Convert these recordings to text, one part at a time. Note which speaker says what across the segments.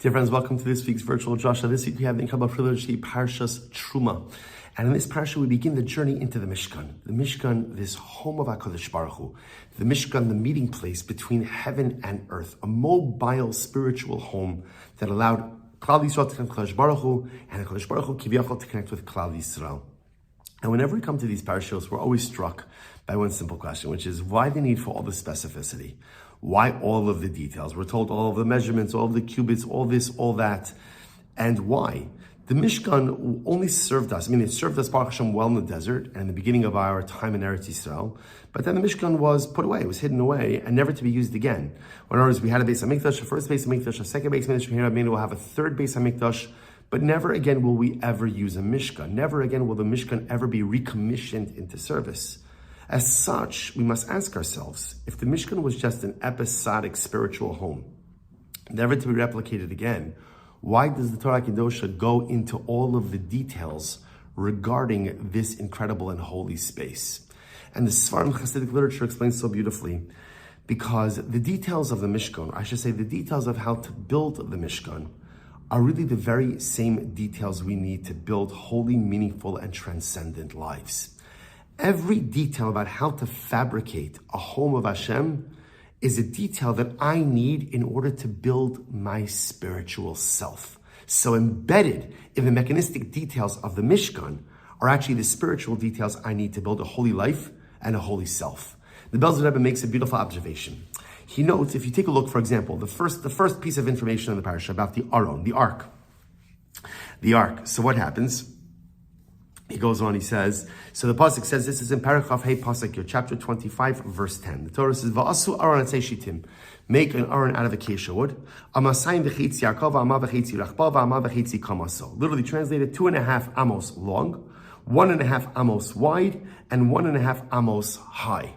Speaker 1: Dear friends, welcome to this week's virtual Drasha. This week we have the incredible privilege to see Parshas Terumah. And in this parsha we begin the journey into the Mishkan. The Mishkan, this home of HaKadosh Baruch Hu. The Mishkan, the meeting place between heaven and earth. A mobile spiritual home that allowed Klal Yisrael to connect with HaKadosh Baruch Hu and HaKadosh Baruch Hu Kiviyachol to connect with Klal Yisrael. And whenever we come to these parashos, we're always struck by one simple question, which is why the need for all the specificity? Why all of the details? We're told all of the measurements, all of the cubits, all this, all that. And why? The Mishkan only served us. It served us, Baruch Hashem, well in the desert and in the beginning of our time in Eretz Yisrael. But then the Mishkan was put away, it was hidden away, and never to be used again. In other words, we had a Beis HaMikdash, a first Beis HaMikdash, a second Beis HaMikdash, here we'll have a third Beis HaMikdash, but never again will we ever use a Mishkan. Never again will the Mishkan ever be recommissioned into service. As such, we must ask ourselves, if the Mishkan was just an episodic spiritual home, never to be replicated again, why does the Torah Kedosha go into all of the details regarding this incredible and holy space? And the Sfarim Hasidic literature explains so beautifully, because the details of the Mishkan, I should say the details of how to build the Mishkan, are really the very same details we need to build holy, meaningful, and transcendent lives. Every detail about how to fabricate a home of Hashem is a detail that I need in order to build my spiritual self. So embedded in the mechanistic details of the Mishkan are actually the spiritual details I need to build a holy life and a holy self. The Belzer Rebbe makes a beautiful observation. He notes, if you take a look, for example, the first piece of information in the parasha about the Aron, the ark. The ark. So what happens? He goes on, he says, so the pasuk says, this is in Parachav Hey Pasuk, chapter 25, verse 10. The Torah says, Va'asu Aron atzei shitim, make an Aron out of acacia wood. Amasayim v'chitzi yarkov, v'ama v'chitzi rachba, v'ama v'chitzi kamaso. Literally translated 2.5 amos long, 1.5 amos wide, and 1.5 amos high.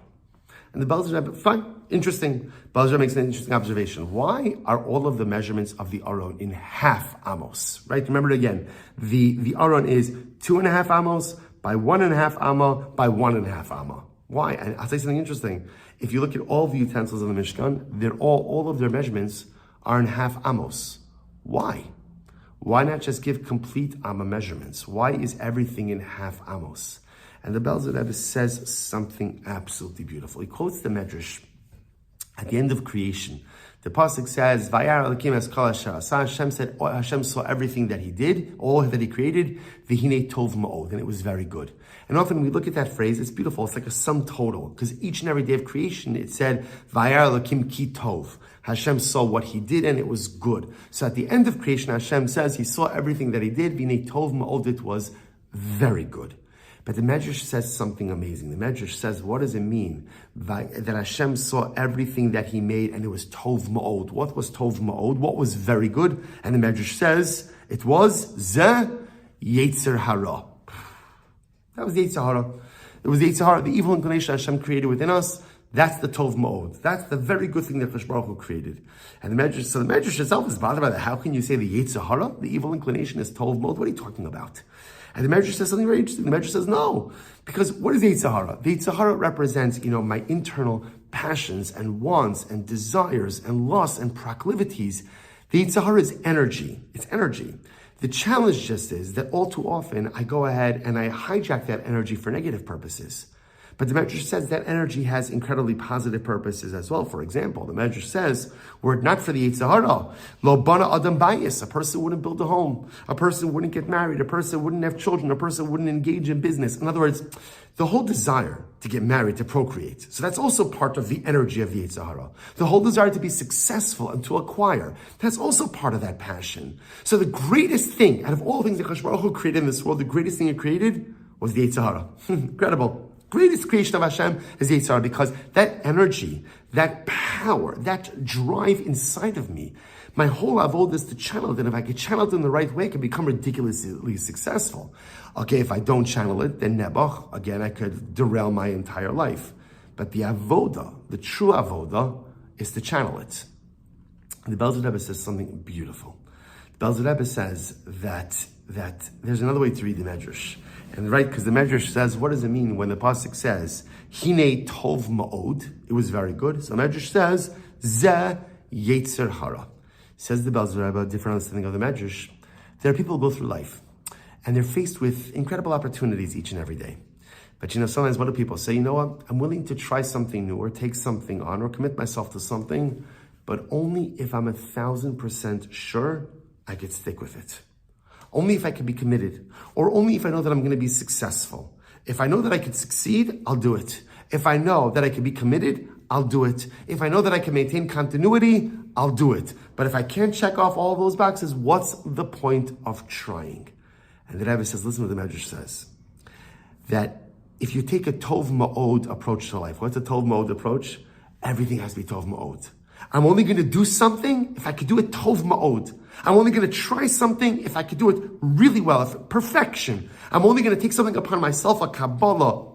Speaker 1: And the Belzer Rebbe, fine, interesting. Belzer Rebbe makes an interesting observation. Why are all of the measurements of the Aron in half amos? Right? Remember it again. The Aron is 2.5 amos by 1.5 amma by 1.5 amma. Why? And I'll tell you something interesting. If you look at all the utensils of the Mishkan, they're all of their measurements are in half amos. Why? Why not just give complete amma measurements? Why is everything in half amos? And the Belzer Rebbe says something absolutely beautiful. He quotes the Medrash at the end of creation. The pasuk says, "Vayar Elokim es kol asher asa." Hashem said, Hashem saw everything that He did, all that He created. V'hinei tov ma'od, and it was very good. And often when we look at that phrase, it's beautiful. It's like a sum total, because each and every day of creation, it said, "Vayar Elokim ki tov." Hashem saw what He did, and it was good. So at the end of creation, Hashem says He saw everything that He did. V'hinei tov ma'od, it was very good. But the Medrash says something amazing. The Medrash says, what does it mean that Hashem saw everything that He made and it was Tov Ma'od? What was Tov Ma'od? What was very good? And the Medrash says, it was Ze Yetzer Hara. That was the Yetzer Hara. It was the Yetzer Hara, the evil inclination Hashem created within us. That's the Tov Ma'od. That's the very good thing that HaKadosh Baruch Hu created. And the Medrash itself is bothered by that. How can you say the Yetzer Hara, the evil inclination, is Tov Ma'od? What are you talking about? And the Medrash says something very interesting. The Medrash says no. Because what is the Yetzer Hara? The Yetzer Hara represents, my internal passions and wants and desires and lusts and proclivities. The Yetzer Hara is energy. It's energy. The challenge just is that all too often I go ahead and I hijack that energy for negative purposes. But the Medrash says that energy has incredibly positive purposes as well. For example, the Medrash says, were it not for the Yetzer Hara, lo bana adam bayis, a person wouldn't build a home, a person wouldn't get married, a person wouldn't have children, a person wouldn't engage in business. In other words, the whole desire to get married, to procreate. So that's also part of the energy of the Yetzer Hara. The whole desire to be successful and to acquire. That's also part of that passion. So the greatest thing, out of all things that HaKadosh Baruch Hu created in this world, the greatest thing He created was the Yetzer Hara. Incredible. Greatest creation of Hashem is the Yetzer Hara, because that energy, that power, that drive inside of me, my whole avodah is to channel it. And if I could channel it in the right way, I could become ridiculously successful. Okay, if I don't channel it, then nebuch, again, I could derail my entire life. But the avodah, the true avodah, is to channel it. And the Belzer Rebbe says something beautiful. The Belzer Rebbe says that there's another way to read the Medrash. And right, because the Medrash says, what does it mean when the pasuk says, Hinei tov ma'od, it was very good. So the Medrash says, Ze Yetzer Hara. Says the Belzer Rebbe, different understanding of the Medrash. There are people who go through life, and they're faced with incredible opportunities each and every day. But sometimes what do people say? You know what? I'm willing to try something new or take something on or commit myself to something, but only if I'm 1,000% sure I could stick with it. Only if I could be committed, or only if I know that I'm going to be successful. If I know that I could succeed, I'll do it. If I know that I could be committed, I'll do it. If I know that I can maintain continuity, I'll do it. But if I can't check off all those boxes, what's the point of trying? And the Rebbe says, listen to what the Medrash says, that if you take a Tov Ma'od approach to life, what's a Tov Ma'od approach? Everything has to be Tov Ma'od. I'm only going to do something if I could do it Tov Ma'od. I'm only going to try something if I could do it really well, perfection. I'm only going to take something upon myself, a Kabbalah,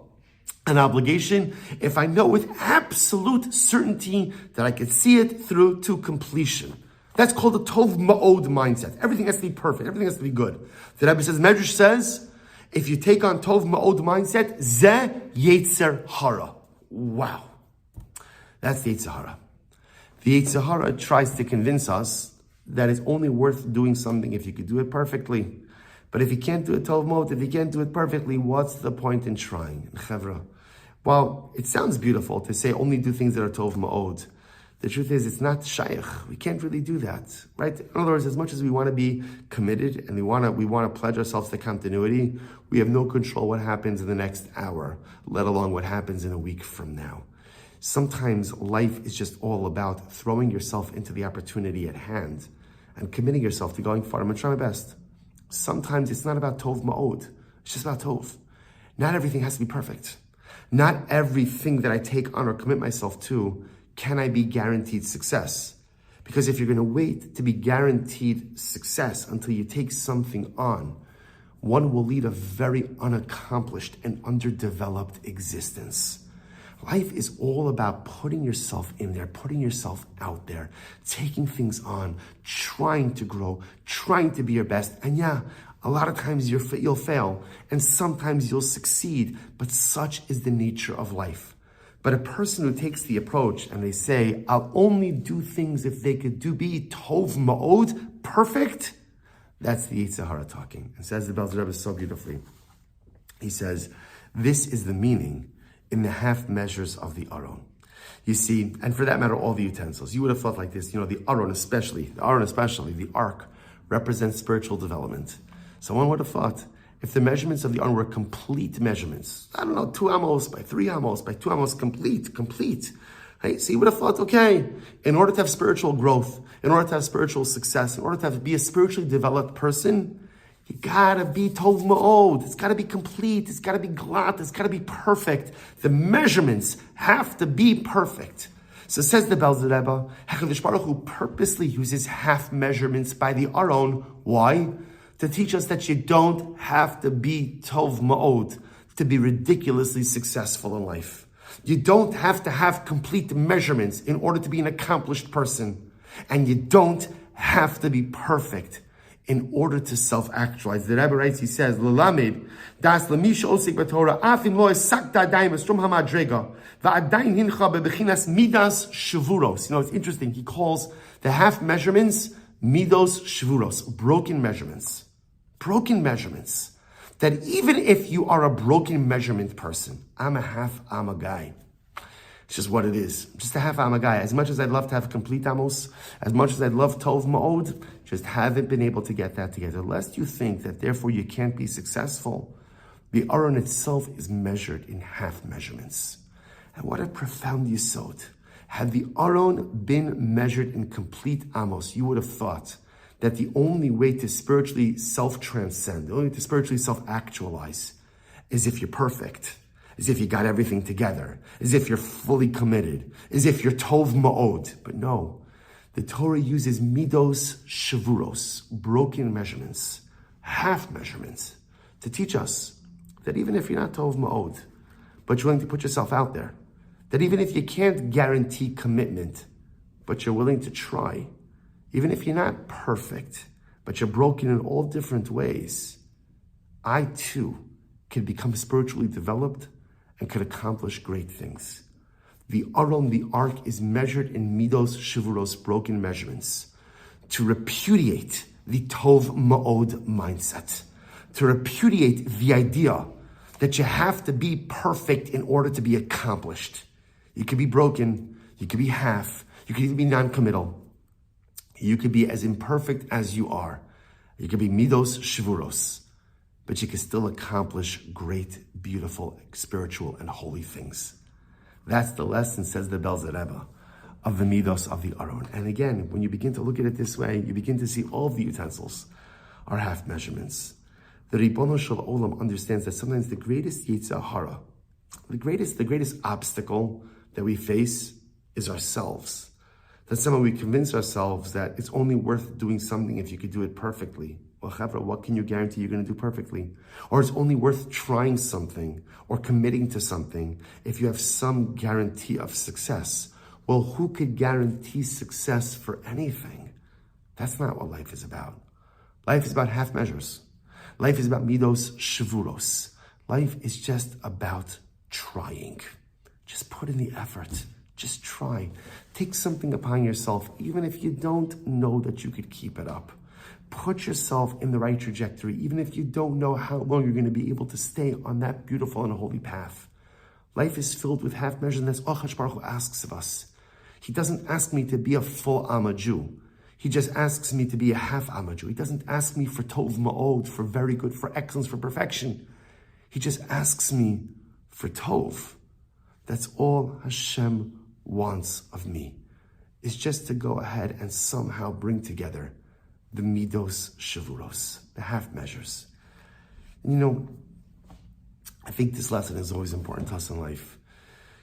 Speaker 1: an obligation, if I know with absolute certainty that I could see it through to completion. That's called a Tov Ma'od mindset. Everything has to be perfect. Everything has to be good. The Rebbe says, Medrash says, if you take on Tov Ma'od mindset, Ze Yetzer Hara. Wow. That's the Yetzer Hara. The Yetzer Hara tries to convince us that it's only worth doing something if you could do it perfectly. But if you can't do it Tov Ma'od, if you can't do it perfectly, what's the point in trying? Chevra. Well, it sounds beautiful to say only do things that are Tov Ma'od. The truth is, it's not shaykh. We can't really do that, right? In other words, as much as we want to be committed and we want to pledge ourselves to continuity, we have no control what happens in the next hour, let alone what happens in a week from now. Sometimes life is just all about throwing yourself into the opportunity at hand and committing yourself to going far. I'm going to try my best. Sometimes it's not about Tov Ma'od. It's just about Tov. Not everything has to be perfect. Not everything that I take on or commit myself to can I be guaranteed success. Because if you're going to wait to be guaranteed success until you take something on, one will lead a very unaccomplished and underdeveloped existence. Life is all about putting yourself in there, putting yourself out there, taking things on, trying to grow, trying to be your best. And yeah, a lot of times you'll fail, and sometimes you'll succeed, but such is the nature of life. But a person who takes the approach and they say, I'll only do things if they could be Tov Ma'od, perfect, that's the Yetzer Hara talking. And says the Belzer Rebbe so beautifully. He says, this is the meaning in the half measures of the Aron. You see, and for that matter, all the utensils. You would have thought like this, the Aron especially, the Ark, represents spiritual development. Someone would have thought, if the measurements of the Aron were complete measurements, 2 amos by 3 amos by 2 amos, complete. Right? So you would have thought, okay, in order to have spiritual growth, in order to have spiritual success, in order to be a spiritually developed person, you gotta be Tov Ma'od. It's gotta be complete. It's gotta be glatt. It's gotta be perfect. The measurements have to be perfect. So says the Belzer Rebbe, HaKadosh Baruch Hu purposely uses half measurements by the Aron. Why? To teach us that you don't have to be Tov Ma'od to be ridiculously successful in life. You don't have to have complete measurements in order to be an accomplished person. And you don't have to be perfect in order to self-actualize. The Rebbe writes, he says, L'lamed, das l'misha osik b'Torah, afim lo esak da'adayim estrom ha'madrega, va'adayin hincha bebechinas midas shvuros. It's interesting. He calls the half measurements midos shvuros, broken measurements. Broken measurements. That even if you are a broken measurement person, I'm a guy. It's just what it is. Just a half am a guy. As much as I'd love to have complete amos, as much as I'd love Tov Ma'od, just haven't been able to get that together. Lest you think that therefore you can't be successful, the Aron itself is measured in half measurements. And what a profound yesod. Had the Aron been measured in complete amos, you would have thought that the only way to spiritually self-transcend, the only way to spiritually self-actualize, is if you're perfect, as if you got everything together, as if you're fully committed, as if you're Tov Ma'od. But no, the Torah uses midos shavuros, broken measurements, half measurements, to teach us that even if you're not Tov Ma'od, but you're willing to put yourself out there, that even if you can't guarantee commitment, but you're willing to try, even if you're not perfect, but you're broken in all different ways, I too can become spiritually developed and could accomplish great things. The Aron, the Ark, is measured in midos shivuros, broken measurements, to repudiate the Tov Ma'od mindset, to repudiate the idea that you have to be perfect in order to be accomplished. You could be broken, you could be half, you could even be non-committal. You could be as imperfect as you are. You could be midos shivuros, but you can still accomplish great, beautiful, spiritual, and holy things. That's the lesson, says the Belzer Rebbe, of the midos of the Aron. And again, when you begin to look at it this way, you begin to see all of the utensils are half measurements. The Ribono Shel Olam understands that sometimes the greatest Yetzer Hara, the greatest obstacle that we face is ourselves. That somehow we convince ourselves that it's only worth doing something if you could do it perfectly. Well, Chavra, what can you guarantee you're going to do perfectly? Or it's only worth trying something or committing to something if you have some guarantee of success. Well, who could guarantee success for anything? That's not what life is about. Life is about half measures. Life is about midos shivuros. Life is just about trying. Just put in the effort. Just try. Take something upon yourself, even if you don't know that you could keep it up. Put yourself in the right trajectory, even if you don't know how long you're going to be able to stay on that beautiful and holy path. Life is filled with half measures, and that's all Hakadosh Baruch Hu asks of us. He doesn't ask me to be a full Amma Jew. He just asks me to be a half Amma Jew. He doesn't ask me for Tov Ma'od, for very good, for excellence, for perfection. He just asks me for Tov. That's all Hashem wants of me, is just to go ahead and somehow bring together the midos shivuros, the half measures. And I think this lesson is always important to us in life.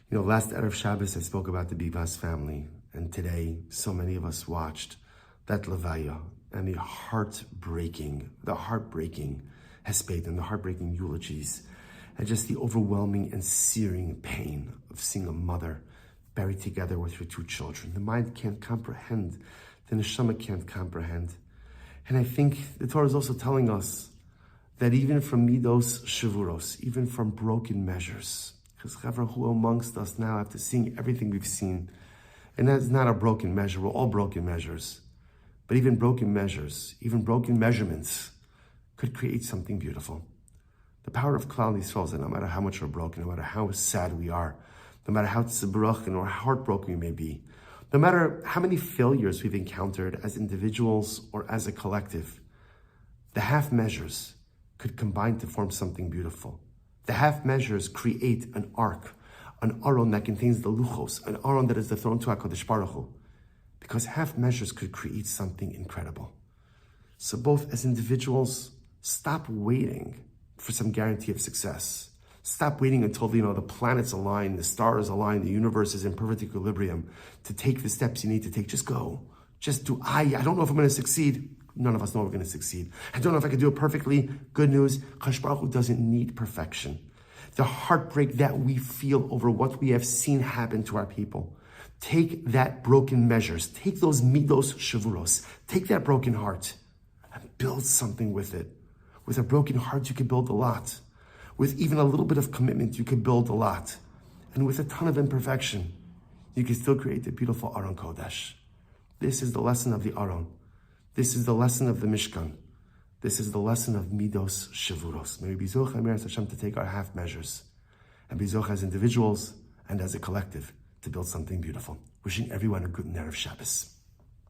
Speaker 1: Last Erev Shabbos I spoke about the Bivas family, and today so many of us watched that Levaya and the heartbreaking hesped and the heartbreaking eulogies, and just the overwhelming and searing pain of seeing a mother buried together with her two children. The mind can't comprehend, the neshama can't comprehend. And I think the Torah is also telling us that even from midos shivuros, even from broken measures, because who amongst us now, after seeing everything we've seen, and that's not a broken measure, we're all broken measures, but even broken measures, even broken measurements could create something beautiful. The power of Klal Yisrael is that no matter how much we're broken, no matter how sad we are, no matter how tzibrochen or heartbroken we may be, no matter how many failures we've encountered as individuals or as a collective, the half measures could combine to form something beautiful. The half measures create an ark, an aron that contains the luchos, an aron that is the throne to HaKadosh Baruch Hu, because half measures could create something incredible. So both as individuals, stop waiting for some guarantee of success. Stop waiting until the planets align, the stars align, the universe is in perfect equilibrium to take the steps you need to take. Just go. Just do. I don't know if I'm going to succeed. None of us know we're going to succeed. I don't know if I can do it perfectly. Good news, Hakadosh Baruch Hu doesn't need perfection. The heartbreak that we feel over what we have seen happen to our people. Take that broken measures. Take those midos shivuros. Take that broken heart and build something with it. With a broken heart, you can build a lot. With even a little bit of commitment, you can build a lot. And with a ton of imperfection, you can still create a beautiful Aron Kodesh. This is the lesson of the Aron. This is the lesson of the Mishkan. This is the lesson of Midos Shavuros. May we be Zoch Amiras Hashem to take our half measures and be Zoch as individuals and as a collective to build something beautiful. Wishing everyone a good Erev Shabbos.